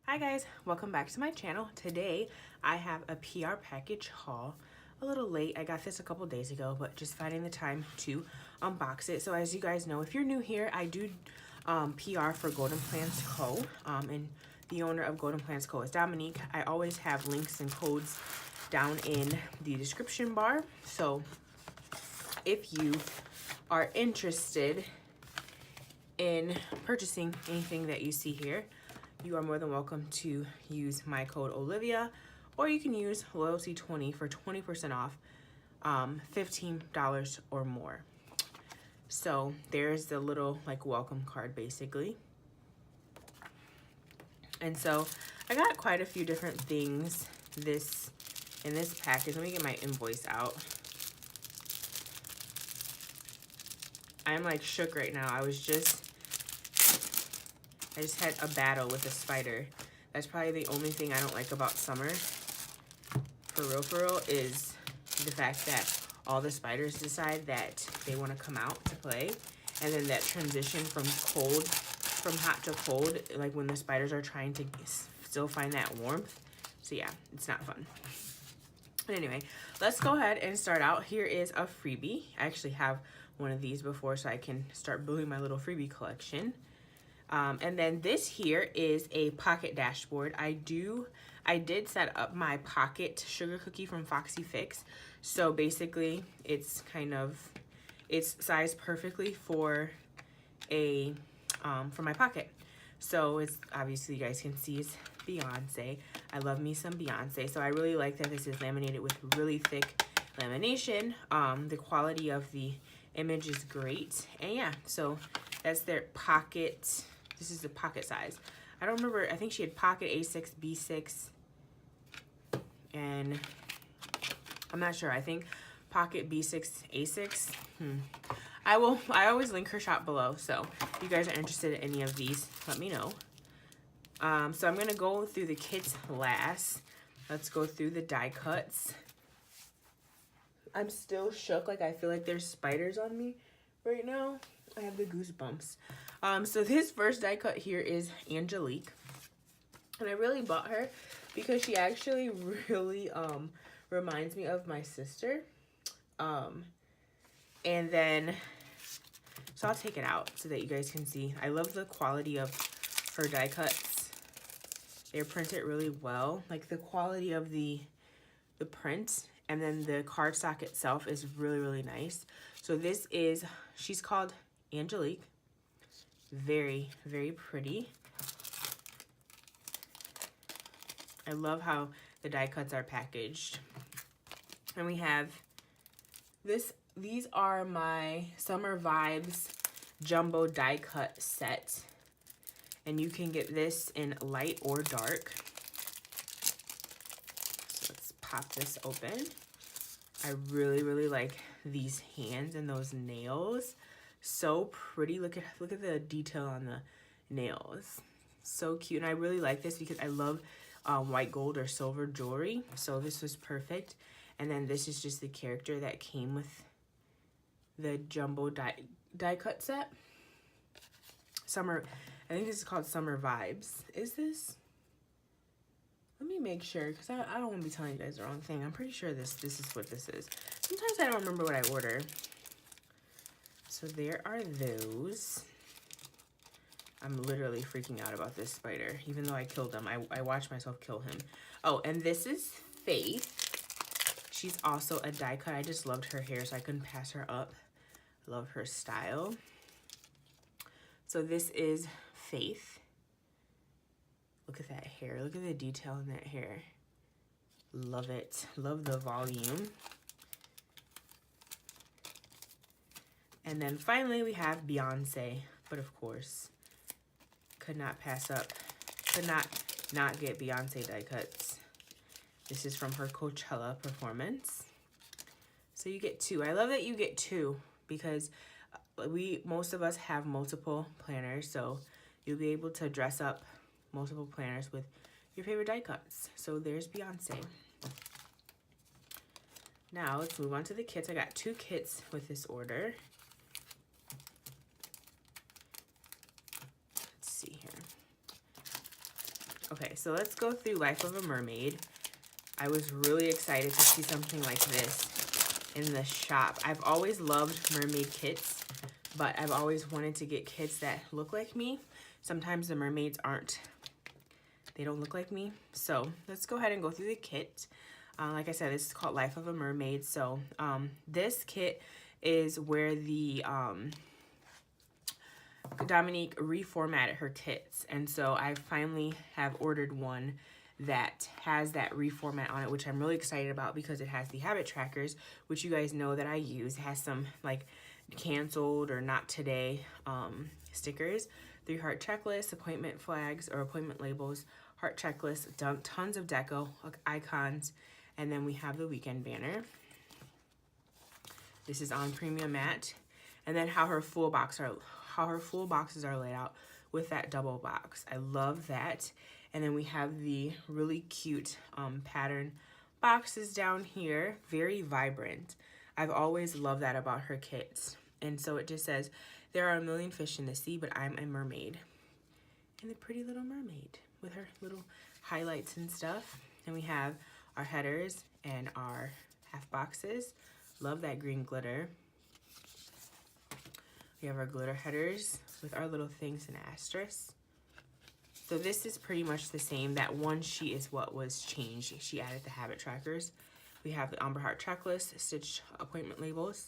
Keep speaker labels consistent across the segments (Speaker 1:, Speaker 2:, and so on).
Speaker 1: Hi guys, welcome back to my channel. Today I have a PR package haul. A little late, I got this a couple days ago, but just finding the time to unbox it. So as you guys know, if you're new here, I do PR for Golden Plans Co. And the owner of Golden Plans Co. is Dominique. I always have links and codes down in the description bar. So if you are interested in purchasing anything that you see here, you are more than welcome to use my code Olivia, or you can use Loyalty20 for 20% off $15 or more. So there's the little like welcome card basically. And so I got quite a few different things in this package. Let me get my invoice out. I'm like shook right now. I just had a battle with a spider. That's probably the only thing I don't like about summer, for real, is the fact that all the spiders decide that they want to come out to play. And then that transition from hot to cold, like when the spiders are trying to still find that warmth. So yeah, it's not fun. But anyway, let's go ahead and start out. Here is a freebie. I actually have one of these before, so I can start building my little freebie collection. And then this here is a pocket dashboard. I did set up my pocket sugar cookie from Foxy Fix. So basically it's sized perfectly for for my pocket. So it's obviously, you guys can see, it's Beyonce. I love me some Beyonce. So I really like that this is laminated with really thick lamination. The quality of the image is great. And yeah, so that's their pocket. This is the pocket size. I don't remember, I think she had pocket A6, B6, and I'm not sure. I think pocket B6, A6. I always link her shop below, so if you guys are interested in any of these, let me know. So I'm gonna go through the kits last. Let's go through the die cuts. I'm still shook, like I feel like there's spiders on me right now. I have the goosebumps. So this first die cut here is Angelique. And I really bought her because she actually really reminds me of my sister. And then, so I'll take it out so that you guys can see. I love the quality of her die cuts. They're printed really well. Like the quality of the print, and then the cardstock itself is really, really nice. So this is, she's called Angelique. Very, very pretty. I love how the die cuts are packaged. And we have these are my Summer Vibes Jumbo die cut set. And you can get this in light or dark. So let's pop this open. I really, really like these hands and those nails. So pretty. Look at the detail on the nails. So cute. And I really like this because I love white gold or silver jewelry. So this was perfect. And then this is just the character that came with the jumbo die cut set. Summer, I think this is called Summer Vibes. Is this? Let me make sure, because I don't want to be telling you guys the wrong thing. I'm pretty sure this is what this is. Sometimes I don't remember what I order. So there are those. I'm literally freaking out about this spider, even though I killed him. I watched myself kill him. Oh, and this is Faith. She's also a die cut. I just loved her hair, so I couldn't pass her up. Love her style. So this is Faith. Look at that hair. Look at the detail in that hair. Love it. Love the volume. And then finally we have Beyonce. But of course, could not pass up. Could not get Beyonce die cuts. This is from her Coachella performance. So you get two. I love that you get two because most of us have multiple planners. So you'll be able to dress up multiple planners with your favorite die cuts. So there's Beyonce. Now let's move on to the kits. I got two kits with this order. Let's see here. Okay, so let's go through Life of a Mermaid. I was really excited to see something like this in the shop. I've always loved mermaid kits, but I've always wanted to get kits that look like me. Sometimes the mermaids they don't look like me. So let's go ahead and go through the kit. Like I said, this is called Life of a Mermaid. So this kit is where the Dominique reformatted her kits. And so I finally have ordered one that has that reformat on it, which I'm really excited about because it has the habit trackers, which you guys know that I use. It has some like canceled or not today stickers, 3 heart checklists, appointment flags or appointment labels, heart checklists, tons of deco icons, and then we have the weekend banner. This is on premium matte, and then how her full boxes are laid out with that double box. I love that. And then we have the really cute pattern boxes down here, very vibrant. I've always loved that about her kits. And so it just says, there are a million fish in the sea, but I'm a mermaid. And the pretty little mermaid with her little highlights and stuff. And we have our headers and our half boxes. Love that green glitter. We have our glitter headers with our little things and asterisks. So this is pretty much the same. That one sheet is what was changed. She added the habit trackers. We have the Ombre Heart checklist, stitched appointment labels.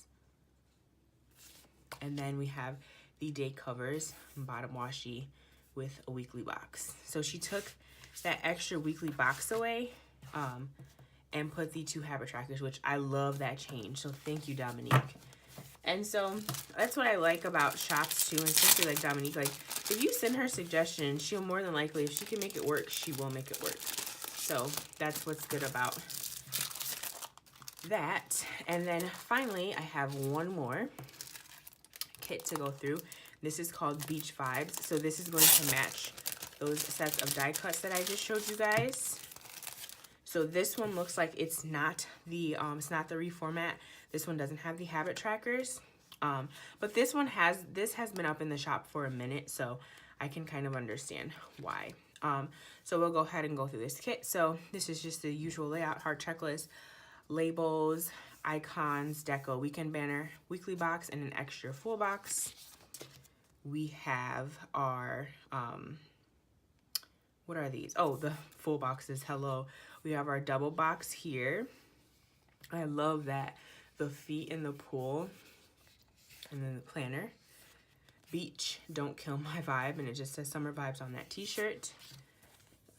Speaker 1: And then we have the day covers, bottom washi with a weekly box. So she took that extra weekly box away and put the 2 habit trackers, which I love that change. So thank you, Dominique. And so that's what I like about shops too, and especially like Dominique. Like if you send her suggestions, she'll more than likely, if she can make it work, she will make it work. So that's what's good about that. And then finally, I have one more kit to go through. This is called Beach Vibes. So this is going to match those sets of die cuts that I just showed you guys. So this one looks like it's not the reformat. This one doesn't have the habit trackers. But this has been up in the shop for a minute, so I can kind of understand why. So we'll go ahead and go through this kit. So this is just the usual layout, heart checklist, labels, icons, deco, weekend banner, weekly box, and an extra full box. We have our, what are these? Oh, the full boxes, hello. We have our double box here. I love that. The feet in the pool. And then the planner. Beach, don't kill my vibe. And it just says summer vibes on that t-shirt.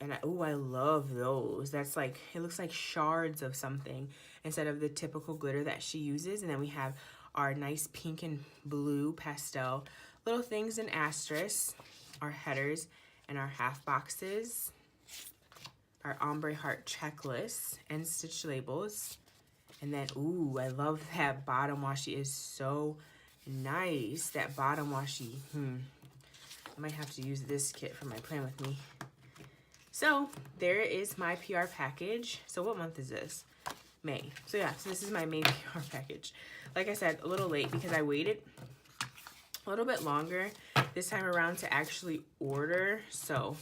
Speaker 1: And I love those. That's like, it looks like shards of something instead of the typical glitter that she uses. And then we have our nice pink and blue pastel little things and asterisks, our headers and our half boxes, our ombre heart checklists and stitch labels. And then, ooh, I love that bottom washi is so nice. That bottom washi, I might have to use this kit for my plan with me. So there is my PR package. So what month is this? May. So yeah, so this is my May PR package. Like I said, a little late because I waited a little bit longer this time around to actually order. So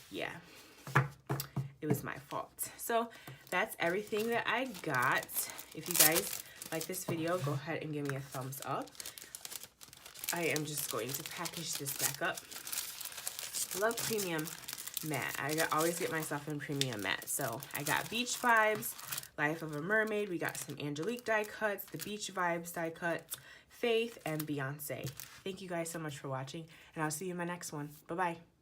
Speaker 1: yeah, it was my fault. So that's everything that I got. If you guys like this video, go ahead and give me a thumbs up. I am just going to package this back up. Love premium matte. I always get myself in premium matte. So I got Beach Vibes, Life of a Mermaid. We got some Angelique die cuts, the Beach Vibes die cuts, Faith, and Beyonce. Thank you guys so much for watching, and I'll see you in my next one. Bye-bye.